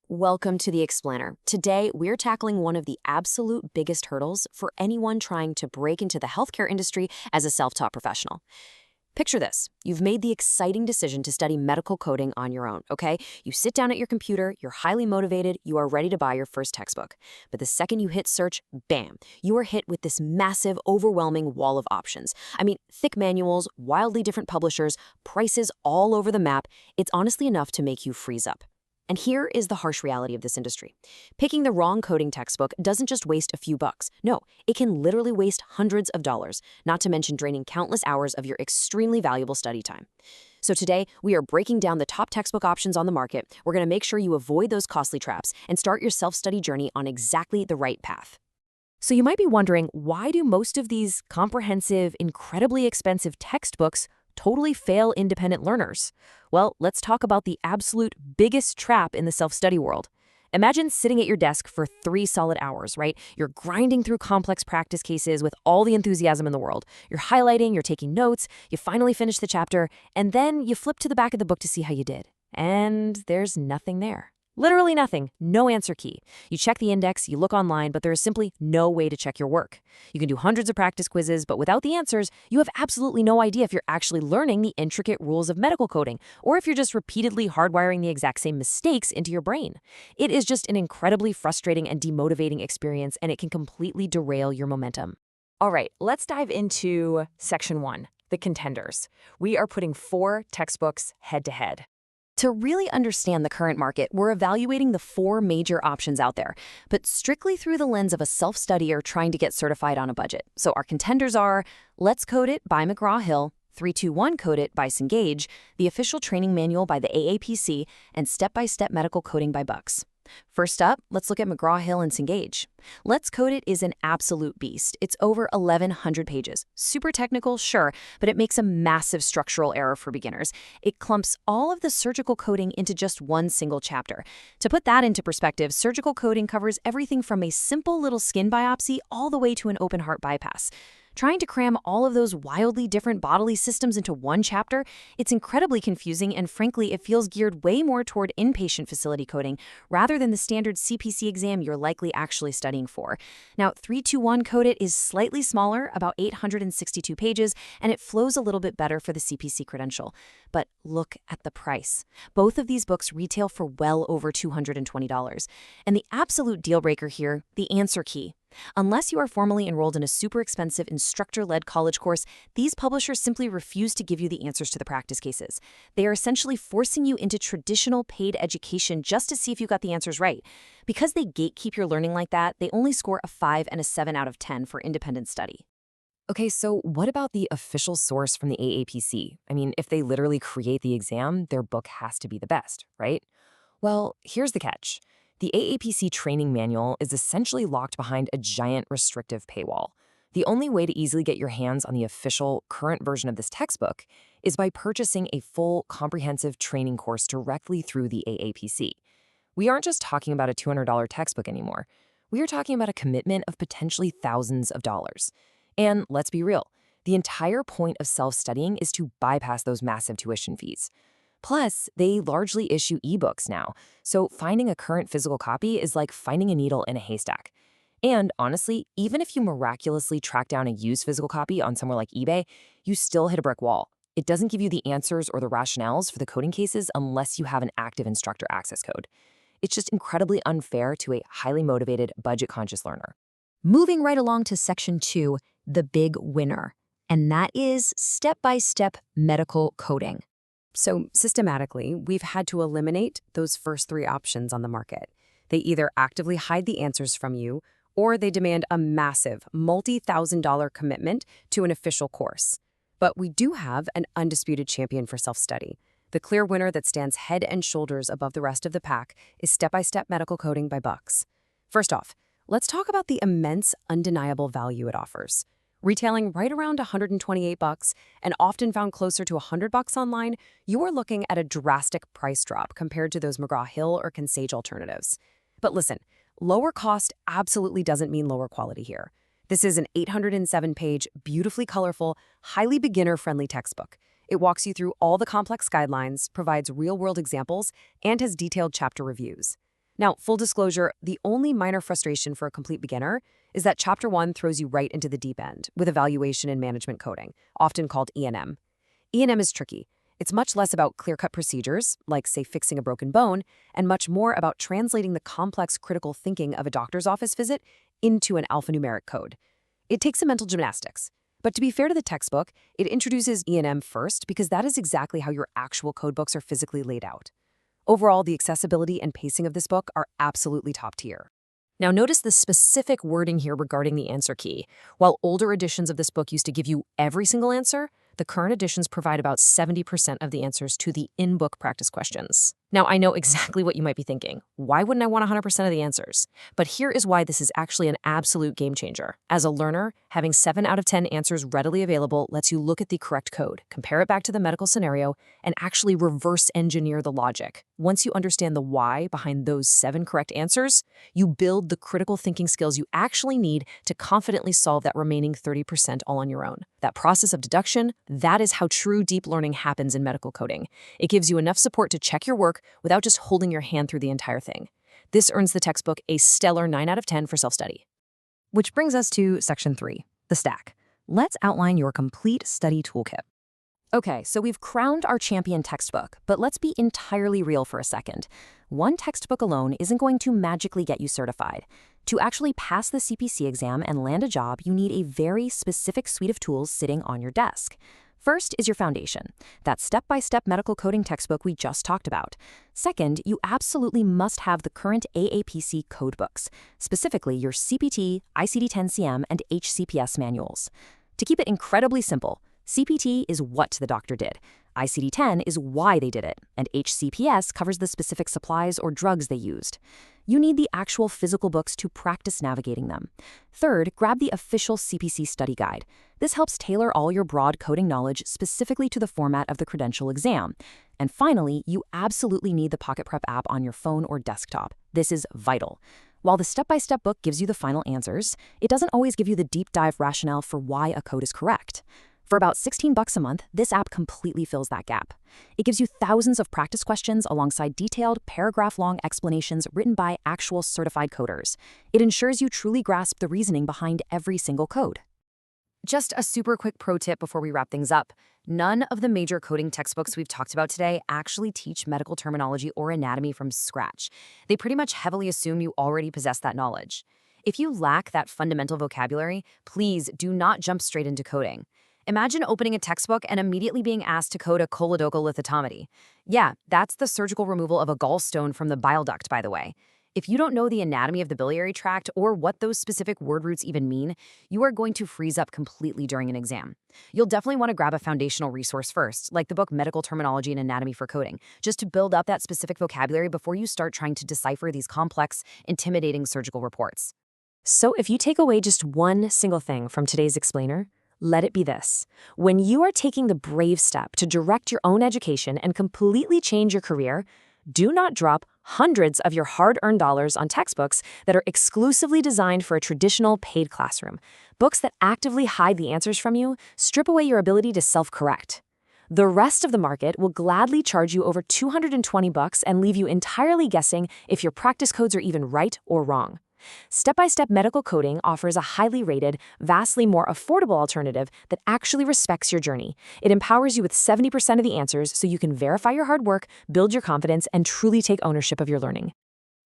Welcome to the Explainer. Today, we're tackling one of the absolute biggest hurdles for anyone trying to break into the healthcare industry as a self-taught professional. Picture this. You've made the exciting decision to study medical coding on your own, okay? You sit down at your computer, you're highly motivated, you are ready to buy your first textbook. But the second you hit search, bam, you are hit with this massive, overwhelming wall of options. I mean, thick manuals, wildly different publishers, prices all over the map. It's honestly enough to make you freeze up. And here is the harsh reality of this industry. Picking the wrong coding textbook doesn't just waste a few bucks. No, it can literally waste hundreds of dollars, not to mention draining countless hours of your extremely valuable study time. So today, we are breaking down the top textbook options on the market. We're going to make sure you avoid those costly traps and start your self-study journey on exactly the right path. So you might be wondering, why do most of these comprehensive, incredibly expensive textbooks totally fail independent learners? Well, let's talk about the absolute biggest trap in the self-study world. Imagine sitting at your desk for 3 solid hours, right? You're grinding through complex practice cases with all the enthusiasm in the world. You're highlighting, you're taking notes, you finally finish the chapter, and then you flip to the back of the book to see how you did. And there's nothing there. Literally nothing. No answer key. You check the index, you look online, but there is simply no way to check your work. You can do hundreds of practice quizzes, but without the answers, you have absolutely no idea if you're actually learning the intricate rules of medical coding, or if you're just repeatedly hardwiring the exact same mistakes into your brain. It is just an incredibly frustrating and demotivating experience, and it can completely derail your momentum. All right, let's dive into Section 1, the contenders. We are putting 4 textbooks head to head. To really understand the current market, we're evaluating the 4 major options out there, but strictly through the lens of a self-studier trying to get certified on a budget. So our contenders are Let's Code It by McGraw-Hill, 321 Code It by Cengage, the official training manual by the AAPC, and Step-by-Step Medical Coding by Bucks. First up, let's look at McGraw-Hill and Cengage. Let's Code It is an absolute beast. It's over 1,100 pages. Super technical, sure, but it makes a massive structural error for beginners. It clumps all of the surgical coding into just one single chapter. To put that into perspective, surgical coding covers everything from a simple little skin biopsy all the way to an open heart bypass. Trying to cram all of those wildly different bodily systems into one chapter, it's incredibly confusing, and frankly, it feels geared way more toward inpatient facility coding rather than the standard CPC exam you're likely actually studying for. Now, 321 Code It is slightly smaller, about 862 pages, and it flows a little bit better for the CPC credential. But look at the price. Both of these books retail for well over $220. And the absolute deal breaker here, the answer key. Unless you are formally enrolled in a super expensive instructor-led college course, these publishers simply refuse to give you the answers to the practice cases. They are essentially forcing you into traditional paid education just to see if you got the answers right. Because they gatekeep your learning like that, they only score a 5 and a 7 out of 10 for independent study. Okay, so what about the official source from the AAPC? I mean, if they literally create the exam, their book has to be the best, right? Well, here's the catch. The AAPC training manual is essentially locked behind a giant restrictive paywall. The only way to easily get your hands on the official, current version of this textbook is by purchasing a full, comprehensive training course directly through the AAPC. We aren't just talking about a $200 textbook anymore. We are talking about a commitment of potentially thousands of dollars. And let's be real, the entire point of self-studying is to bypass those massive tuition fees. Plus, they largely issue ebooks now, so finding a current physical copy is like finding a needle in a haystack. And honestly, even if you miraculously track down a used physical copy on somewhere like eBay, you still hit a brick wall. It doesn't give you the answers or the rationales for the coding cases unless you have an active instructor access code. It's just incredibly unfair to a highly motivated, budget-conscious learner. Moving right along to Section 2, the big winner, and that is step-by-step medical coding. So systematically, we've had to eliminate those first 3 options on the market. They either actively hide the answers from you, or they demand a massive, multi-thousand-dollar commitment to an official course. But we do have an undisputed champion for self-study. The clear winner that stands head and shoulders above the rest of the pack is Step-by-Step Medical Coding by Bucks. First off, let's talk about the immense, undeniable value it offers. Retailing right around $128 and often found closer to $100 online, you are looking at a drastic price drop compared to those McGraw-Hill or Cengage alternatives. But listen, lower cost absolutely doesn't mean lower quality here. This is an 807-page, beautifully colorful, highly beginner-friendly textbook. It walks you through all the complex guidelines, provides real-world examples, and has detailed chapter reviews. Now, full disclosure, the only minor frustration for a complete beginner is that Chapter 1 throws you right into the deep end with evaluation and management coding, often called E&M. E&M is tricky. It's much less about clear-cut procedures, like, say, fixing a broken bone, and much more about translating the complex critical thinking of a doctor's office visit into an alphanumeric code. It takes some mental gymnastics. But to be fair to the textbook, it introduces E&M first because that is exactly how your actual codebooks are physically laid out. Overall, the accessibility and pacing of this book are absolutely top tier. Now notice the specific wording here regarding the answer key. While older editions of this book used to give you every single answer, the current editions provide about 70% of the answers to the in-book practice questions. Now, I know exactly what you might be thinking. Why wouldn't I want 100% of the answers? But here is why this is actually an absolute game changer. As a learner, having 7 out of 10 answers readily available lets you look at the correct code, compare it back to the medical scenario, and actually reverse engineer the logic. Once you understand the why behind those 7 correct answers, you build the critical thinking skills you actually need to confidently solve that remaining 30% all on your own. That process of deduction, that is how true deep learning happens in medical coding. It gives you enough support to check your work without just holding your hand through the entire thing. This earns the textbook a stellar 9 out of 10 for self-study. Which brings us to Section 3, the stack. Let's outline your complete study toolkit. Okay, so we've crowned our champion textbook, but let's be entirely real for a second. One textbook alone isn't going to magically get you certified. To actually pass the CPC exam and land a job, you need a very specific suite of tools sitting on your desk. First is your foundation, that step-by-step medical coding textbook we just talked about. Second, you absolutely must have the current AAPC codebooks, specifically your CPT, ICD-10-CM, and HCPS manuals. To keep it incredibly simple, CPT is what the doctor did, ICD-10 is why they did it, and HCPS covers the specific supplies or drugs they used. You need the actual physical books to practice navigating them. Third, grab the official CPC study guide. This helps tailor all your broad coding knowledge specifically to the format of the credential exam. And finally, you absolutely need the Pocket Prep app on your phone or desktop. This is vital. While the step-by-step book gives you the final answers, it doesn't always give you the deep dive rationale for why a code is correct. For about $16 a month, this app completely fills that gap. It gives you thousands of practice questions alongside detailed, paragraph-long explanations written by actual certified coders. It ensures you truly grasp the reasoning behind every single code. Just a super quick pro tip before we wrap things up. None of the major coding textbooks we've talked about today actually teach medical terminology or anatomy from scratch. They pretty much heavily assume you already possess that knowledge. If you lack that fundamental vocabulary, please do not jump straight into coding. Imagine opening a textbook and immediately being asked to code a choledochal lithotomy. Yeah, that's the surgical removal of a gallstone from the bile duct, by the way. If you don't know the anatomy of the biliary tract or what those specific word roots even mean, you are going to freeze up completely during an exam. You'll definitely want to grab a foundational resource first, like the book Medical Terminology and Anatomy for Coding, just to build up that specific vocabulary before you start trying to decipher these complex, intimidating surgical reports. So if you take away just one single thing from today's explainer, let it be this. When you are taking the brave step to direct your own education and completely change your career, do not drop hundreds of your hard-earned dollars on textbooks that are exclusively designed for a traditional paid classroom. Books that actively hide the answers from you, strip away your ability to self-correct. The rest of the market will gladly charge you over $220 and leave you entirely guessing if your practice codes are even right or wrong. Step-by-Step Medical Coding offers a highly rated, vastly more affordable alternative that actually respects your journey. It empowers you with 70% of the answers so you can verify your hard work, build your confidence, and truly take ownership of your learning.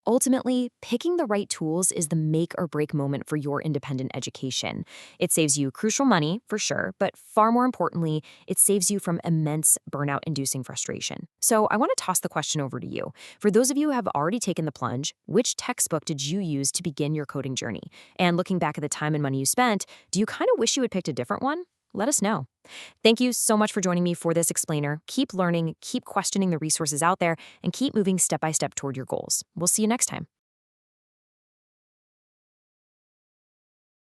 Ultimately, picking the right tools is the make or break moment for your independent education. It saves you crucial money, for sure, but far more importantly, it saves you from immense burnout-inducing frustration. So I want to toss the question over to you. For those of you who have already taken the plunge, which textbook did you use to begin your coding journey? And looking back at the time and money you spent, do you kind of wish you had picked a different one? Let us know. Thank you so much for joining me for this explainer. Keep learning, keep questioning the resources out there, and keep moving step by step toward your goals. We'll see you next time.